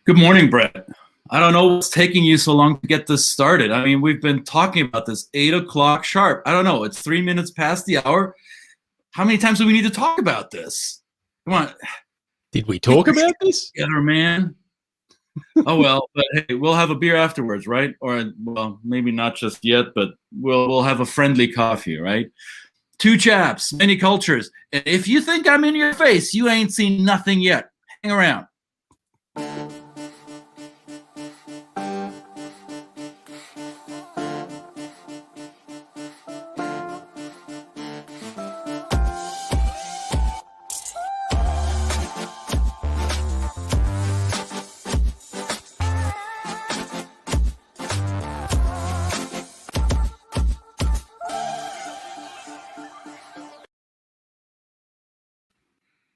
Good morning, Brett. I don't know what's taking you so long to get this started. I mean, we've been talking about this 8 o'clock sharp. I don't know. It's 3 minutes past the hour. How many times do we need to talk about this? Come on. Did we talk about this? Together, man. Oh, well, but hey, we'll have a beer afterwards, right? Or, well, maybe not just yet, but we'll have a friendly coffee, right? Two chaps, many cultures. And if you think I'm in your face, you ain't seen nothing yet. Hang around.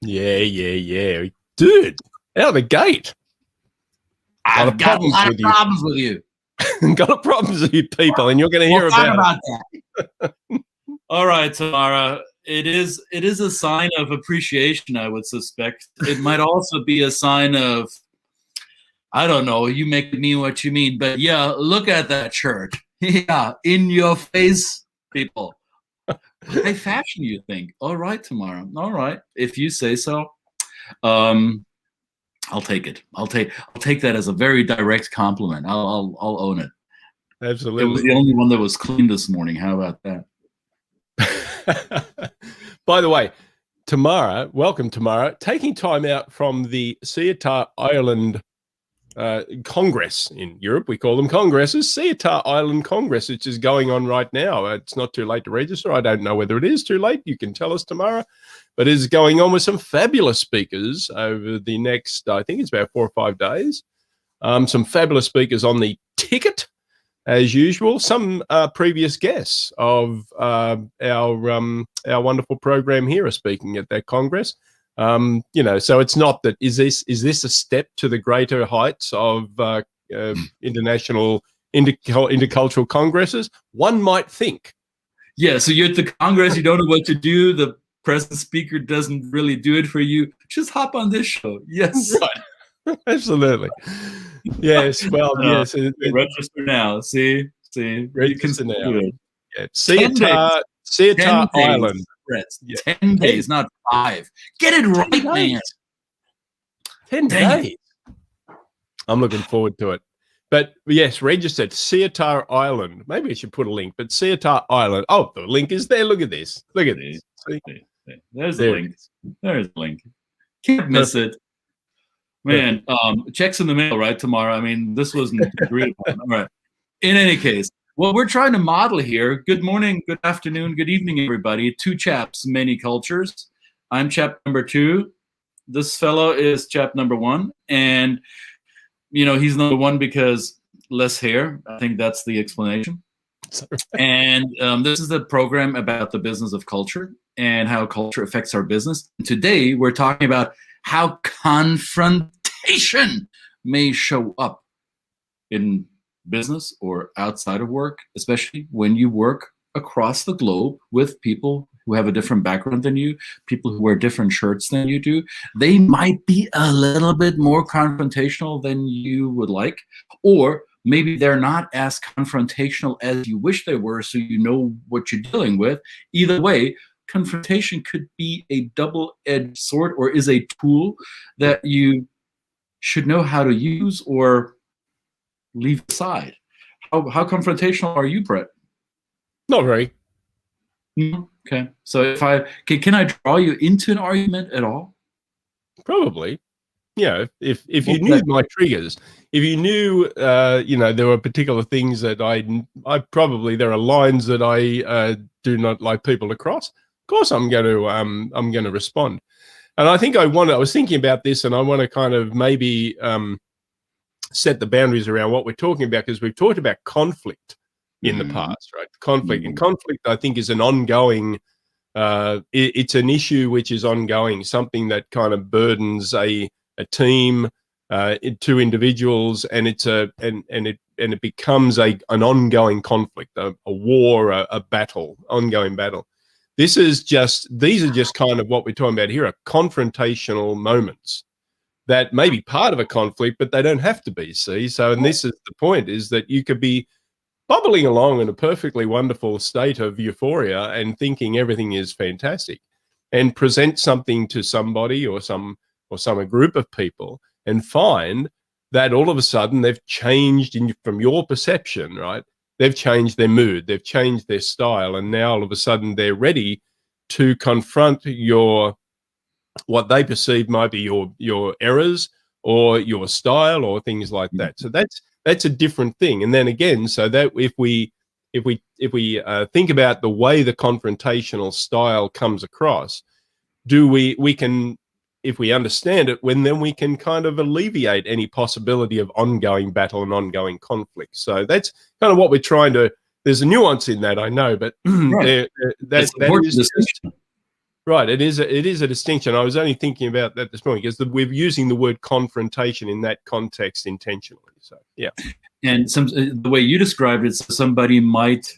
Yeah. Dude, out of the gate. I've got a lot of problems with you. Got a problems with you people, and you're going to hear about that. All right, Tamara. It is a sign of appreciation, I would suspect. It might also be a sign of, I don't know, you make me what you mean. But yeah, look at that shirt. Yeah, in your face, people. High fashion, you think? All right, Tamara. All right, if you say so. I'll take it. I'll take that as a very direct compliment. I'll own it. Absolutely. It was the only one that was clean this morning. How about that? By the way, Tamara, welcome, Tamara. Taking time out from the 𝙤𝙬𝙤 Ireland Congress in Europe. We call them congresses. 𝙤𝙬𝙤 Ireland Congress, which is going on right now. It's not too late to register. I don't know whether it is too late. You can tell us tomorrow. But it is going on with some fabulous speakers over the next, I think it's about 4 or 5 days. Some fabulous speakers on the ticket, as usual. Some previous guests of our wonderful program here are speaking at that Congress. You know, so it's not that, is this a step to the greater heights of international intercultural congresses? One might think. Yeah, so you're at the Congress, you don't know what to do, the present speaker doesn't really do it for you, just hop on this show. Yes. Right. Absolutely. Yes, well, yes. Register now, see? Register now. Yeah. 𝙤𝙬𝙤 Ireland. 10 days, not 5. Get it right, man. 10 days. I'm looking forward to it. But yes, registered 𝙤𝙬𝙤 Ireland. Maybe I should put a link, but 𝙤𝙬𝙤 Ireland. Oh, the link is there. Look at this. Look at this. See? There's the link. There's the link. Can't miss it. Man, checks in the mail, right, tomorrow? I mean, this wasn't agreed upon. All right. In any case, what we're trying to model here, good morning, good afternoon, good evening, everybody. Two chaps, many cultures. I'm chap number 2. This fellow is chap number 1. And, you know, he's number 1 because less hair. I think that's the explanation. And this is the program about the business of culture and how culture affects our business. And today, we're talking about how confrontation may show up in business or outside of work, especially when you work across the globe with people who have a different background than you, people who wear different shirts than you do. They might be a little bit more confrontational than you would like, or maybe they're not as confrontational as you wish they were, so you know what you're dealing with. Either way, confrontation could be a double-edged sword, or is a tool that you should know how to use or leave aside. How confrontational are you, Brett? Not very. Okay. So if can I draw you into an argument at all? Probably. Yeah. If you knew my triggers, if you knew, you know, there were particular things that I probably, there are lines that I do not like people to cross. Of course, I'm going to respond. And I think I was thinking about this, and I want to kind of maybe set the boundaries around what we're talking about, because we've talked about conflict in the past, right? Conflict. And conflict, I think, is an ongoing, it's an issue which is ongoing, something that kind of burdens a team, 2 individuals, and it becomes an ongoing conflict, a war, a battle, ongoing battle. These are just kind of what we're talking about here, are confrontational moments that may be part of a conflict, but they don't have to be, see? So, and this is the point, is that you could be bubbling along in a perfectly wonderful state of euphoria and thinking everything is fantastic, and present something to somebody or a group of people and find that all of a sudden they've changed from your perception, right? They've changed their mood, they've changed their style, and now all of a sudden they're ready to confront what they perceive might be your errors or your style or things like that. So that's a different thing. And then again, so that if we think about the way the confrontational style comes across, we can, if we understand it, then we can kind of alleviate any possibility of ongoing battle and ongoing conflict. So that's kind of what we're trying to. There's a nuance in that, I know, but right. that is right. It is a distinction. I was only thinking about that this morning because we're using the word confrontation in that context intentionally. So yeah. And the way you described it, somebody might,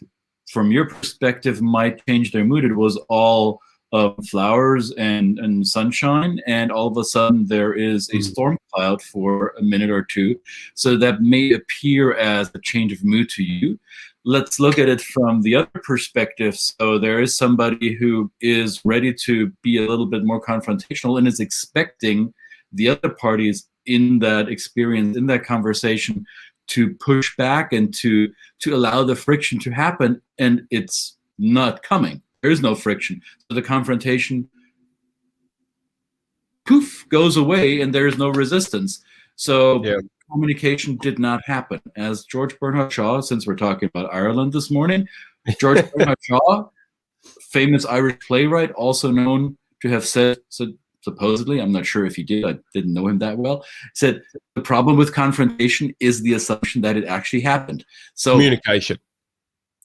from your perspective, might change their mood. It was all flowers and sunshine, and all of a sudden there is a storm cloud for a minute or two. So that may appear as a change of mood to you. Let's look at it from the other perspective. So there is somebody who is ready to be a little bit more confrontational and is expecting the other parties in that experience, in that conversation, to push back and to allow the friction to happen, and it's not coming. There is no friction. So the confrontation, poof, goes away, and there is no resistance. So communication did not happen. As George Bernard Shaw, since we're talking about Ireland this morning, George Bernard Shaw, famous Irish playwright, also known to have said, supposedly, I'm not sure if he did, I didn't know him that well, said the problem with confrontation is the assumption that it actually happened. So communication.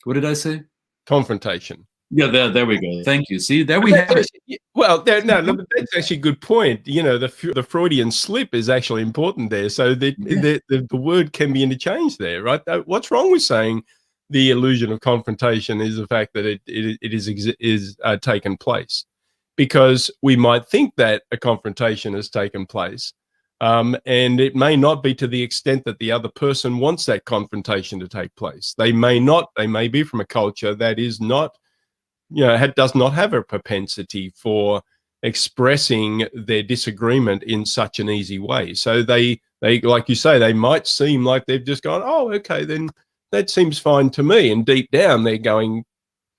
What did I say? Confrontation. Yeah, there we go. Thank you. See, there we have it. Well, no, that's actually a good point. You know, the Freudian slip is actually important there. So the word can be interchanged there, right? What's wrong with saying the illusion of confrontation is the fact that it is taken place? Because we might think that a confrontation has taken place, and it may not be to the extent that the other person wants that confrontation to take place. They may not. They may be from a culture that is not, does not have a propensity for expressing their disagreement in such an easy way. So they, like you say, they might seem like they've just gone, oh, okay, then that seems fine to me. And deep down, they're going,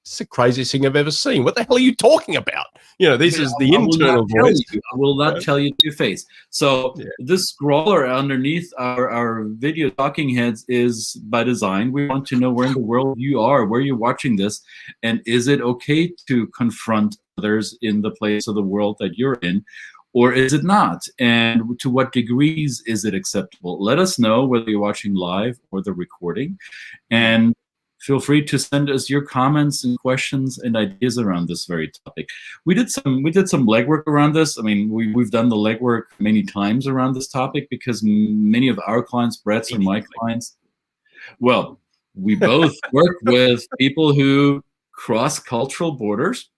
it's the craziest thing I've ever seen. What the hell are you talking about? This is the internal voice. I will not tell you to your face. So this scroller underneath our video talking heads is by design. We want to know where in the world you are, where you're watching this, and is it okay to confront others in the place of the world that you're in, or is it not? And to what degrees is it acceptable? Let us know whether you're watching live or the recording, and feel free to send us your comments and questions and ideas around this very topic. We did some legwork around this. I mean, we've done the legwork many times around this topic because many of our clients, Brett's and my clients, well, we both work with people who cross cultural borders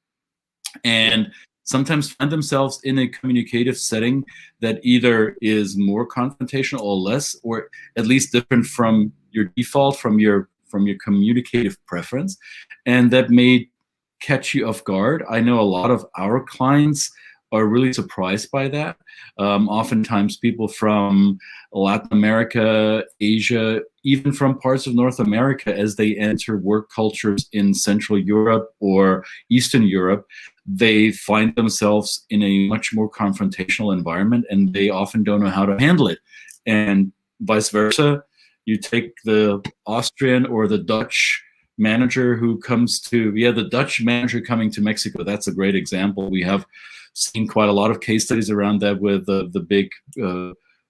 and sometimes find themselves in a communicative setting that either is more confrontational or less, or at least different from your default, from your communicative preference, and that may catch you off guard. I know a lot of our clients are really surprised by that. Oftentimes people from Latin America, Asia, even from parts of North America, as they enter work cultures in Central Europe or Eastern Europe, they find themselves in a much more confrontational environment, and they often don't know how to handle it. And vice versa, you take the Austrian or the Dutch manager who comes to, the Dutch manager coming to Mexico. That's a great example. We have seen quite a lot of case studies around that with the big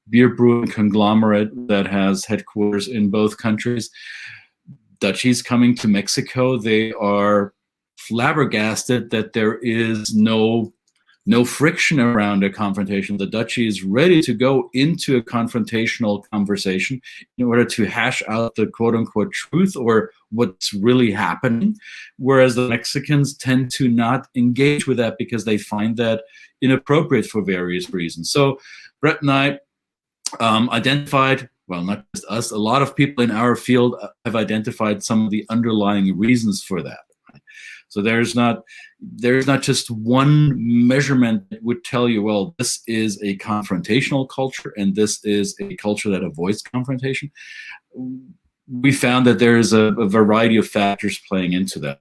beer brewing conglomerate that has headquarters in both countries. Dutchies coming to Mexico, they are flabbergasted that there is no no friction around a confrontation. The duchy is ready to go into a confrontational conversation in order to hash out the quote-unquote truth or what's really happening, whereas the Mexicans tend to not engage with that because they find that inappropriate for various reasons. So Brett and I identified, well, not just us, a lot of people in our field have identified some of the underlying reasons for that. So there's not just one measurement that would tell you, well, this is a confrontational culture and this is a culture that avoids confrontation. We found that there is a variety of factors playing into that.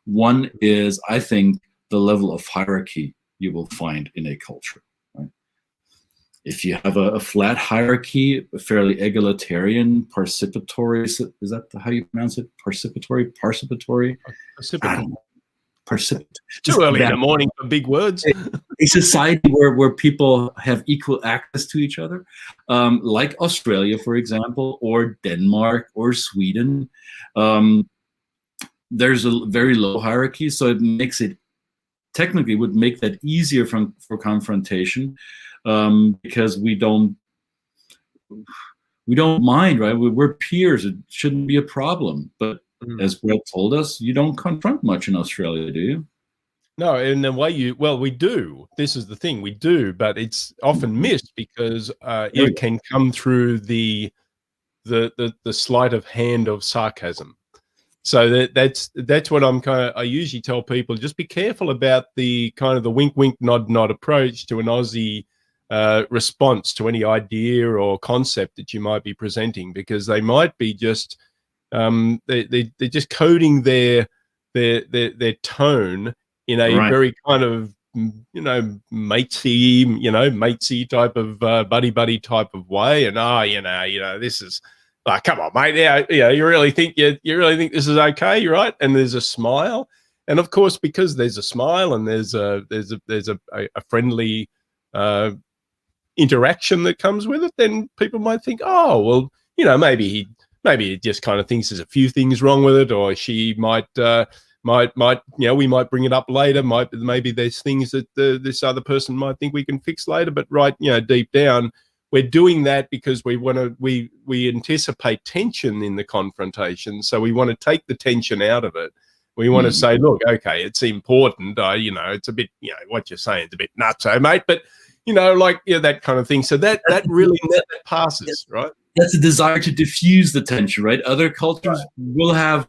One is, I think, the level of hierarchy you will find in a culture. Right? If you have a flat hierarchy, a fairly egalitarian, participatory, is that how you pronounce it? Participatory? Too early in the morning for big words. A society where people have equal access to each other, like Australia, for example, or Denmark or Sweden. There's a very low hierarchy, so it makes it, technically would make that easier for confrontation, because we don't mind, right? We're peers. It shouldn't be a problem. But as Brett told us, you don't confront much in Australia, do you? No, in the way we do. This is the thing, we do, but it's often missed because it can come through the sleight of hand of sarcasm. So that's what I usually tell people, just be careful about the kind of the wink, wink, nod, nod approach to an Aussie response to any idea or concept that you might be presenting, because they might be just they're just coding their tone in a very kind of, matesy type of buddy type of way, and this is, come on, mate, you really think this is okay, you're right, and there's a smile, and of course, because there's a smile and there's a friendly interaction that comes with it, then people might think, oh, well, maybe he just kind of thinks there's a few things wrong with it, or she might we might bring it up later. Maybe there's things that this other person might think we can fix later. But deep down, we're doing that because we anticipate tension in the confrontation, so we want to take the tension out of it. We want to say, look, okay, it's important. It's a bit, what you're saying is a bit nutso, mate, but that kind of thing. So that really that passes, right? That's a desire to diffuse the tension, right? Other cultures will have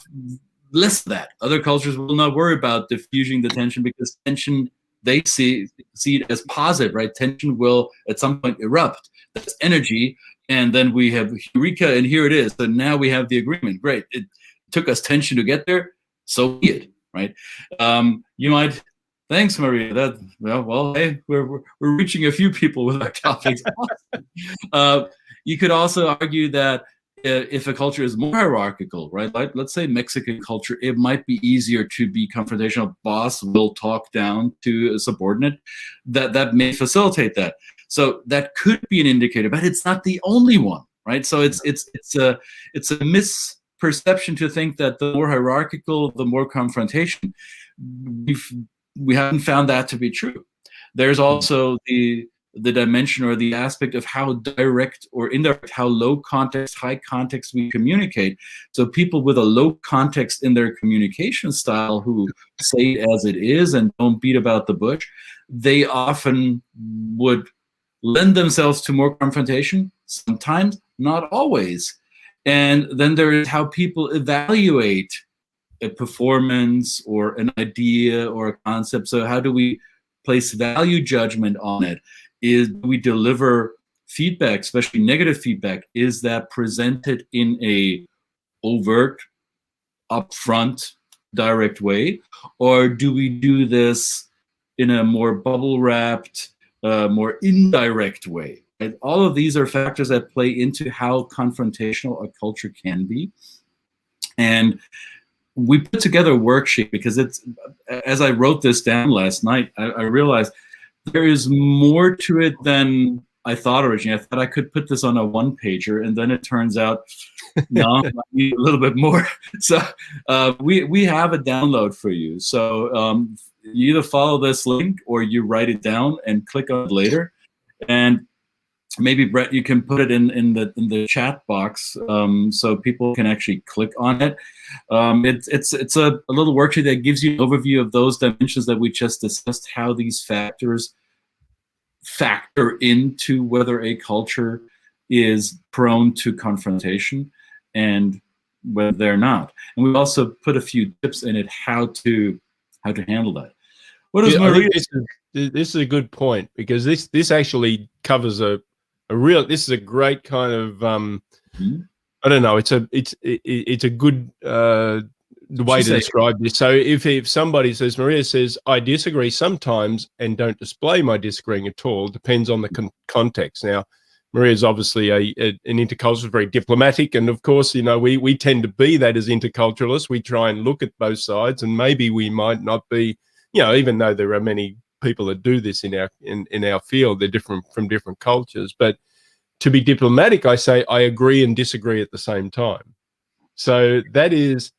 less of that. Other cultures will not worry about diffusing the tension because tension, they see it as positive, right? Tension will at some point erupt. That's energy. And then we have Eureka, and here it is. So now we have the agreement. Great. It took us tension to get there. So be it, right? You might, thanks, Maria. Hey, we're reaching a few people with our topics. You could also argue that if a culture is more hierarchical, right? Like, let's say Mexican culture, it might be easier to be confrontational. Boss will talk down to a subordinate. That may facilitate that. So that could be an indicator, but it's not the only one, right? So it's a misperception to think that the more hierarchical, the more confrontation. We haven't found that to be true. There's also the dimension or the aspect of how direct or indirect, how low context, high context we communicate. So people with a low context in their communication style who say it as it is and don't beat about the bush, they often would lend themselves to more confrontation, sometimes, not always. And then there is how people evaluate a performance or an idea or a concept. So how do we place value judgment on it? Do we deliver feedback, especially negative feedback? Is that presented in a overt, upfront, direct way? Or do we do this in a more bubble-wrapped, more indirect way? And all of these are factors that play into how confrontational a culture can be. And we put together a worksheet because it's, as I wrote this down last night, I realized there is more to it than I thought originally. I thought I could put this on a one-pager, and then it turns out, no, I need a little bit more. So we have a download for you. So you either follow this link or you write it down and click on it later. And maybe Brett, you can put it in the chat box so people can actually click on it. It's a little worksheet that gives you an overview of those dimensions that we just discussed, how these factors factor into whether a culture is prone to confrontation and whether they're not. And we also put a few tips in it how to handle that. What is Maria? This is a good point, because this actually covers a real. This is a great kind of I don't know. It's a good way to describe this. So if somebody says, Maria says, I disagree sometimes and don't display my disagreeing at all, depends on the context. Now, Maria is obviously an intercultural, very diplomatic, and of course, you know, we tend to be that as interculturalists. We try and look at both sides, and maybe we might not be, you know, even though there are many people that do this in our field, they're different from different cultures. But to be diplomatic, I say I agree and disagree at the same time. So that is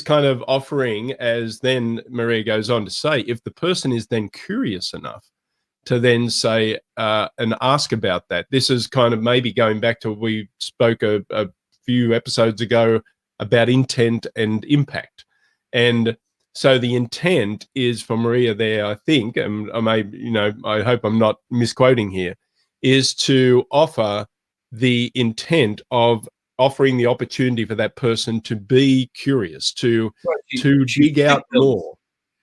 kind of offering, as then Maria goes on to say, if the person is then curious enough to then say and ask about that. This is kind of maybe going back to, we spoke a few episodes ago about intent and impact. And so the intent is for Maria there, I think, and I may, you know, I hope I'm not misquoting here, is to offer the intent of offering the opportunity for that person to be curious, to dig out more.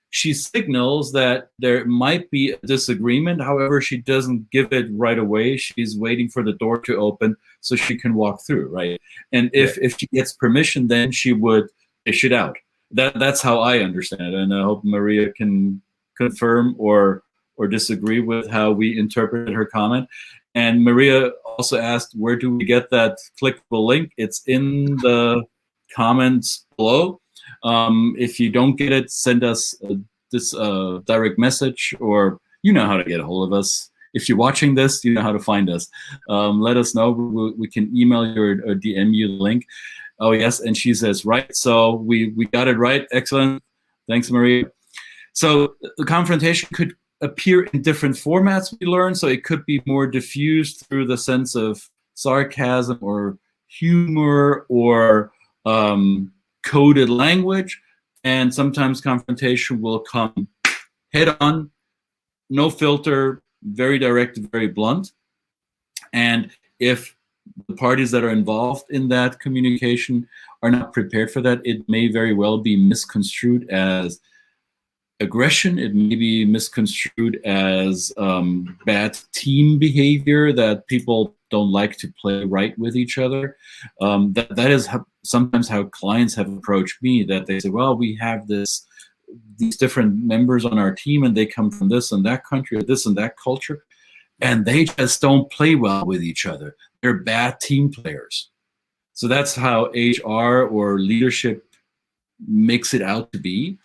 She signals that there might be a disagreement. However, she doesn't give it right away. She's waiting for the door to open so she can walk through, right? And if she gets permission, then she would dish it out. That's how I understand it. And I hope Maria can confirm or disagree with how we interpreted her comment. And Maria also asked, where do we get that clickable link? It's in the comments below. If you don't get it, send us this direct message, or you know how to get a hold of us. If you're watching this, you know how to find us. Let us know. We can email you or DM you the link. Oh, yes. And she says, right. So we got it right. Excellent. Thanks, Maria. So the confrontation could appear in different formats, we learned. So it could be more diffused through the sense of sarcasm or humor or coded language. And sometimes confrontation will come head on, no filter, very direct, very blunt. And if the parties that are involved in that communication are not prepared for that, it may very well be misconstrued as aggression. It may be misconstrued as bad team behavior, that people don't like to play right with each other. That is sometimes how clients have approached me, that they say, well, we have these different members on our team and they come from this and that country or this and that culture, and they just don't play well with each other. They're bad team players. So that's how HR or leadership makes it out to be.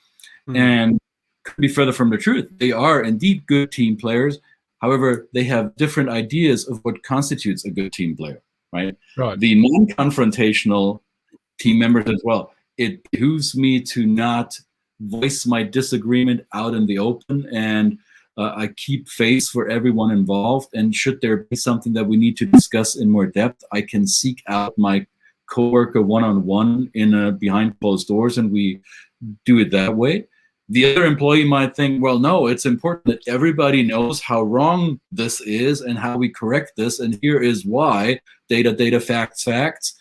And could be further from the truth. They are indeed good team players. However, they have different ideas of what constitutes a good team player, right? The non-confrontational team members as well. It behooves me to not voice my disagreement out in the open, and I keep face for everyone involved. And should there be something that we need to discuss in more depth, I can seek out my coworker one-on-one in behind closed doors, and we do it that way. The other employee might think, well, no, it's important that everybody knows how wrong this is and how we correct this, and here is why, data, facts.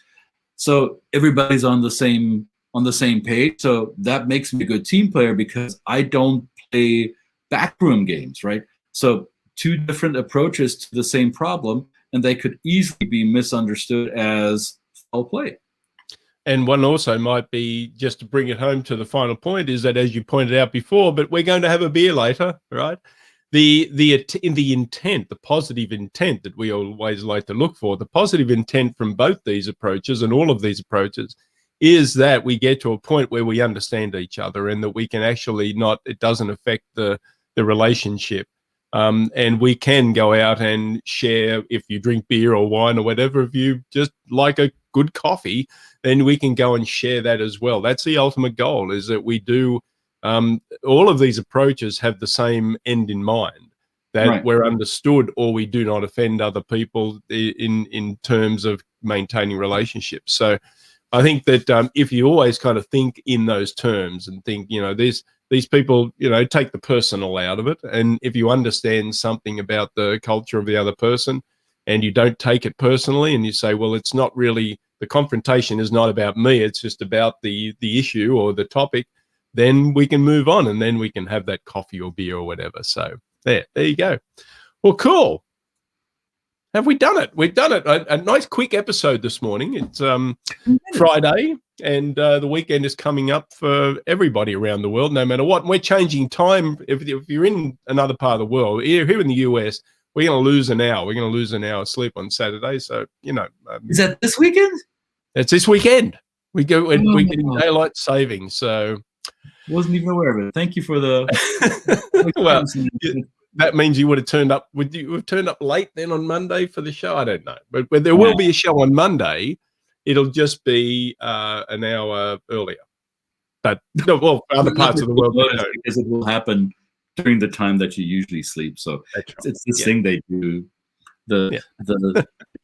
So everybody's on the same page. So that makes me a good team player because I don't play backroom games, right? So two different approaches to the same problem, and they could easily be misunderstood as foul play. And one also might be, just to bring it home to the final point, is that, as you pointed out before, but we're going to have a beer later, right? The intent, the positive intent that we always like to look for, the positive intent from both these approaches and all of these approaches, is that we get to a point where we understand each other and that we can actually it doesn't affect the relationship. And we can go out and share, if you drink beer or wine or whatever, if you just like a good coffee, then we can go and share that as well. That's the ultimate goal, is that we do all of these approaches have the same end in mind, that we're understood or we do not offend other people in terms of maintaining relationships. So I think that if you always kind of think in those terms and think, you know, these people, you know, take the personal out of it. And if you understand something about the culture of the other person and you don't take it personally and you say, well, it's not really, the confrontation is not about me, it's just about the issue or the topic, then we can move on and then we can have that coffee or beer or whatever. So there you go. Well, cool. Have we done it? We've done it. A nice quick episode this morning. It's Friday, and the weekend is coming up for everybody around the world, no matter what. And we're changing time. If you're in another part of the world, here in the US, we're going to lose an hour. We're going to lose an hour of sleep on Saturday. So, you know. Is that this weekend? It's this weekend. We're getting daylight saving. So. Wasn't even aware of it. Thank you for the. Well, that means you would have turned up. Would you have turned up late then on Monday for the show? I don't know, but there will be a show on Monday. It'll just be an hour earlier. But well, for other parts of the world, because it will happen during the time that you usually sleep. So it's this thing they do. The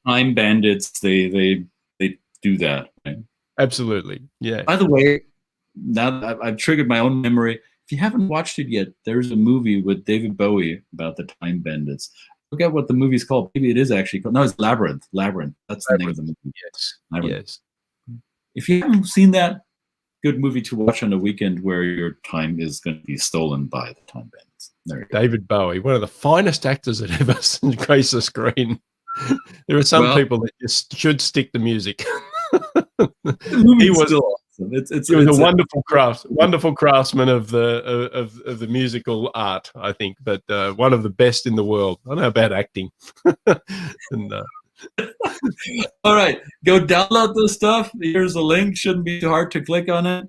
time bandits. They do that. Right? Absolutely. Yeah. By the way, now that I've triggered my own memory. If you haven't watched it yet, there's a movie with David Bowie about the time bandits. I forget what the movie's called. Maybe it is actually called. No, it's Labyrinth. Labyrinth. That's the name of the movie. Yes. Labyrinth. Yes. If you haven't seen that, good movie to watch on a weekend where your time is going to be stolen by the time bandits. There you go. David Bowie, one of the finest actors that ever graced the screen. There are some people that just should stick to music. He was still. He was a wonderful craftsman of the musical art, I think, but one of the best in the world. I don't know about acting. And, all right, go download this stuff. Here's a link. Shouldn't be too hard to click on it.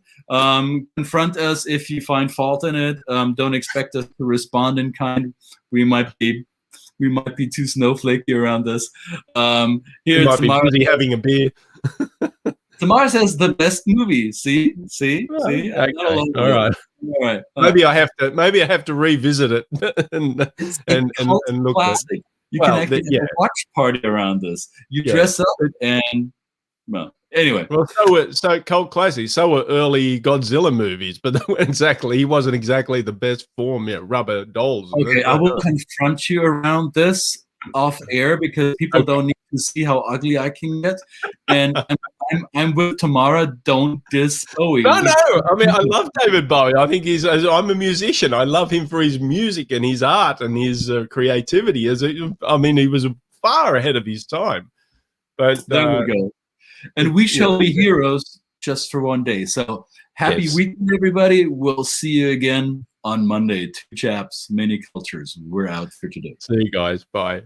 Confront us if you find fault in it. Don't expect us to respond in kind. We might be too snowflakey around this. Here, might be busy having a beer. Tamara says the best movie. See. Okay. All right. Maybe I have to revisit it and look classic. At it. You can actually have a watch party around this. You dress up and well. Anyway, well, so cult classic. So were early Godzilla movies, but he wasn't exactly the best form. Yeah, rubber dolls. Okay, I will confront you around this off air because people don't need to see how ugly I can get. And I'm with Tamara. Don't diss Bowie. No. I mean, I love David Bowie. I think I'm a musician. I love him for his music and his art and his creativity. He was far ahead of his time. But there we go. And we shall be heroes just for one day. So happy weekend, everybody. We'll see you again on Monday. Two Chaps, many cultures. We're out for today. See you guys. Bye.